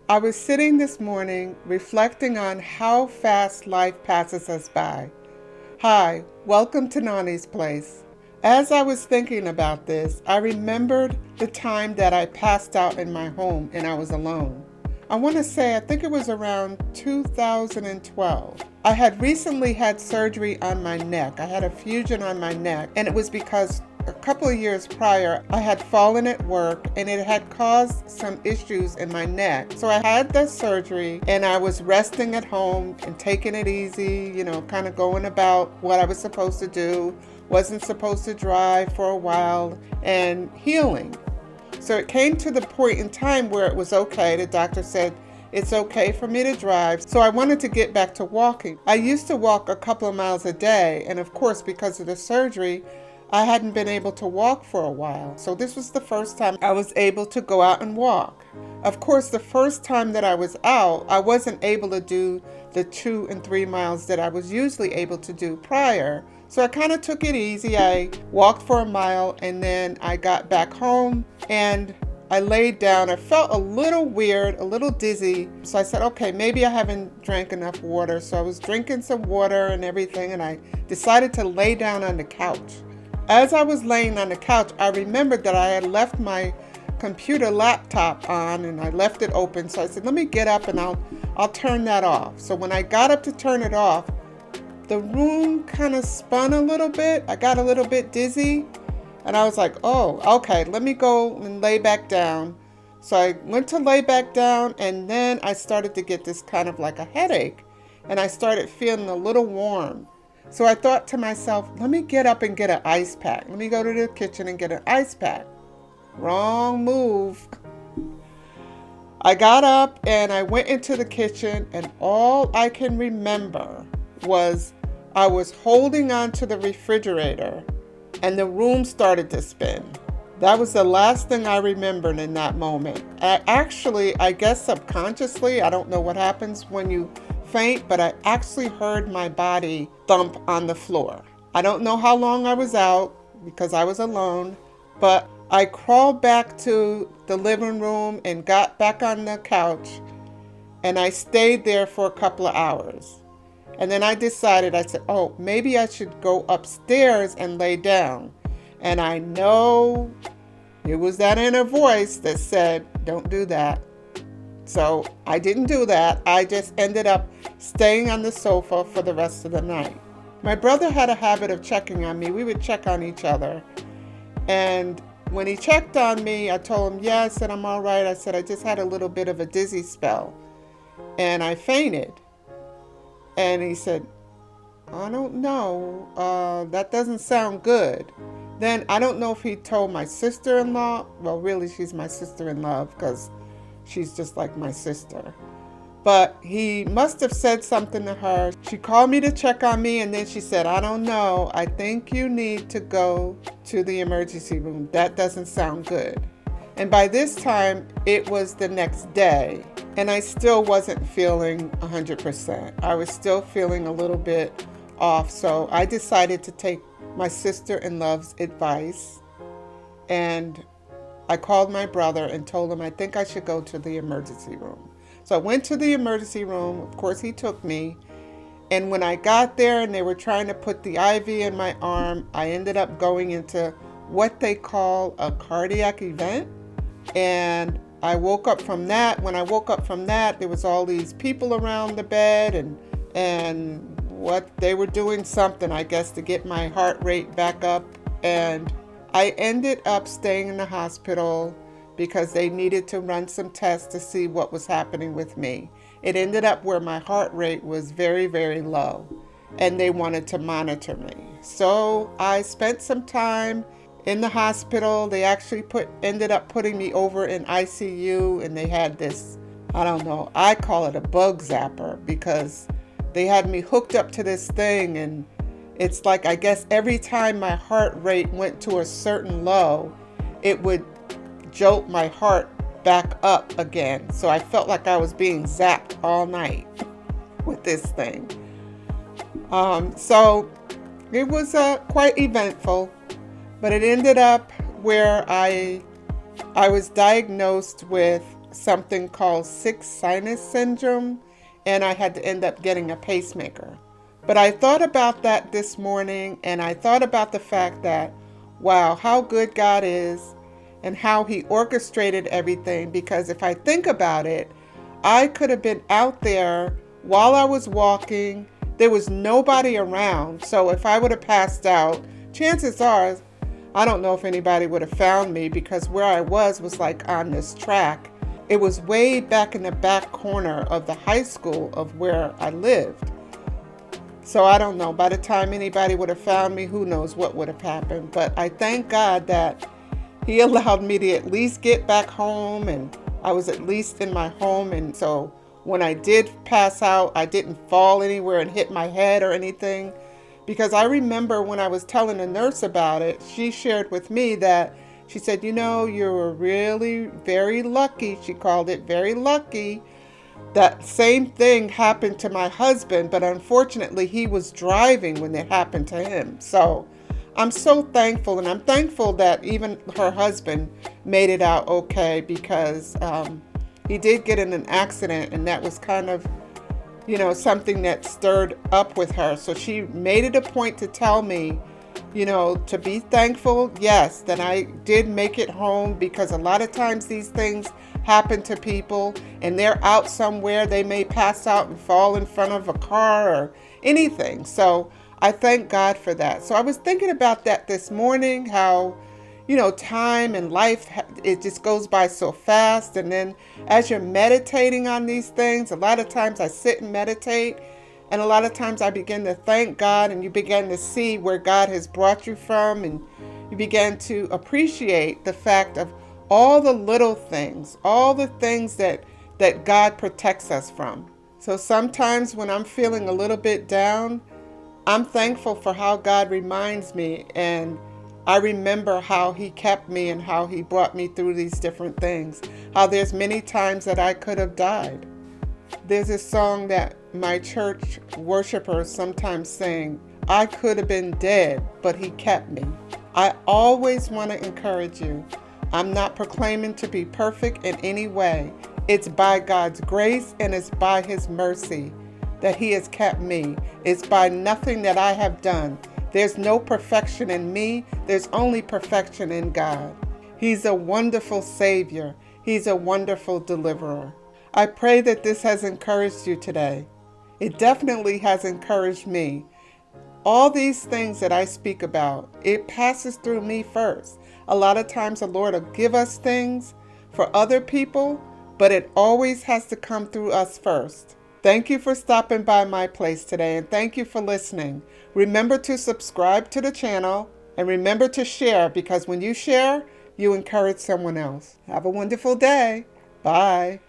I was sitting this morning reflecting on how fast life passes us by. Hi, welcome to Nawnies Place. As I was thinking about this, I remembered the time that I passed out in my home and I was alone. I think it was around 2012. I had recently had surgery on my neck. I had a fusion on my neck, and it was because a couple of years prior, I had fallen at work and it had caused some issues in my neck. So I had the surgery and I was resting at home and taking it easy, kind of going about what I was supposed to do. Wasn't supposed to drive for a while and healing. So it came to the point in time where it was okay. The doctor said it's okay for me to drive. So I wanted to get back to walking. I used to walk a couple of miles a day. And of course, because of the surgery, I hadn't been able to walk for a while. So this was the first time I was able to go out and walk. Of course, the first time that I was out, I wasn't able to do the 2 and 3 miles that I was usually able to do prior. So I kind of took it easy. I walked for a mile and then I got back home and I laid down. I felt a little weird, a little dizzy. So I said, okay, maybe I haven't drank enough water. So I was drinking some water and everything, and I decided to lay down on the couch. As I was laying on the couch, I remembered that I had left my computer laptop on and I left it open. So I said, let me get up and I'll turn that off. So when I got up to turn it off, the room kind of spun a little bit. I got a little bit dizzy and I was like, oh, okay, let me go and lay back down. So I went to lay back down and then I started to get this kind of like a headache and I started feeling a little warm. So I thought to myself, let me get up and get an ice pack. Let me go to the kitchen and get an ice pack. Wrong move. I got up and I went into the kitchen and all I can remember was I was holding on to the refrigerator and the room started to spin. That was the last thing I remembered in that moment. I guess subconsciously, I don't know what happens when you faint, but I actually heard my body thump on the floor. I don't know how long I was out because I was alone, but I crawled back to the living room and got back on the couch and I stayed there for a couple of hours. And then I said, oh, maybe I should go upstairs and lay down. And I know it was that inner voice that said, don't do that. So I didn't do that. I just ended up staying on the sofa for the rest of the night. My brother had a habit of checking on me. We would check on each other. And when he checked on me, I told him, yeah, I said, I'm all right. I said, I just had a little bit of a dizzy spell and I fainted. And he said, I don't know. That doesn't sound good. Then I don't know if he told my sister-in-law. Well, really, she's my sister-in-law because she's just like my sister. But he must have said something to her. She called me to check on me and then she said, I don't know. I think you need to go to the emergency room. That doesn't sound good. And by this time, it was the next day. And I still wasn't feeling 100%. I was still feeling a little bit off. So I decided to take my sister-in-law's advice. And I called my brother and told him I think I should go to the emergency room. So I went to the emergency room. Of course, he took me. And when I got there and they were trying to put the IV in my arm, I ended up going into what they call a cardiac event. And I woke up from that. When I woke up from that, there was all these people around the bed and what they were doing something, I guess, to get my heart rate back up. And I ended up staying in the hospital because they needed to run some tests to see what was happening with me. It ended up where my heart rate was very, very low and they wanted to monitor me. So I spent some time in the hospital. They actually ended up putting me over in ICU and they had this, I don't know, I call it a bug zapper because they had me hooked up to this thing and it's like, I guess every time my heart rate went to a certain low, it would jolt my heart back up again. So I felt like I was being zapped all night with this thing. So it was quite eventful, but it ended up where I was diagnosed with something called sick sinus syndrome, and I had to end up getting a pacemaker. But I thought about that this morning, and I thought about the fact that, wow, how good God is and how He orchestrated everything. Because if I think about it, I could have been out there while I was walking. There was nobody around. So if I would have passed out, chances are, I don't know if anybody would have found me, because where I was like on this track. It was way back in the back corner of the high school of where I lived. So I don't know, by the time anybody would have found me, who knows what would have happened. But I thank God that He allowed me to at least get back home, and I was at least in my home. And so when I did pass out, I didn't fall anywhere and hit my head or anything. Because I remember when I was telling the nurse about it, she shared with me that she said, you know, you were really very lucky. She called it very lucky. That same thing happened to my husband, but unfortunately he was driving when it happened to him. So I'm so thankful, and I'm thankful that even her husband made it out okay, because he did get in an accident, and that was kind of, something that stirred up with her. So she made it a point to tell me, to be thankful, yes, that I did make it home, because a lot of times these things happen to people and they're out somewhere. They may pass out and fall in front of a car or anything. So I thank God for that. So I was thinking about that this morning, how, time and life, it just goes by so fast. And then as you're meditating on these things, a lot of times I sit and meditate, and a lot of times I begin to thank God, and you begin to see where God has brought you from, and you begin to appreciate the fact of all the little things, all the things that God protects us from. So sometimes when I'm feeling a little bit down, I'm thankful for how God reminds me, and I remember how He kept me and how He brought me through these different things, how there's many times that I could have died. There's a song that my church worshipers sometimes sing, I could have been dead, but He kept me. I always want to encourage you. I'm not proclaiming to be perfect in any way. It's by God's grace and it's by His mercy that He has kept me. It's by nothing that I have done. There's no perfection in me. There's only perfection in God. He's a wonderful Savior. He's a wonderful deliverer. I pray that this has encouraged you today. It definitely has encouraged me. All these things that I speak about, it passes through me first. A lot of times the Lord will give us things for other people, but it always has to come through us first. Thank you for stopping by my place today, and thank you for listening. Remember to subscribe to the channel, and remember to share, because when you share, you encourage someone else. Have a wonderful day. Bye.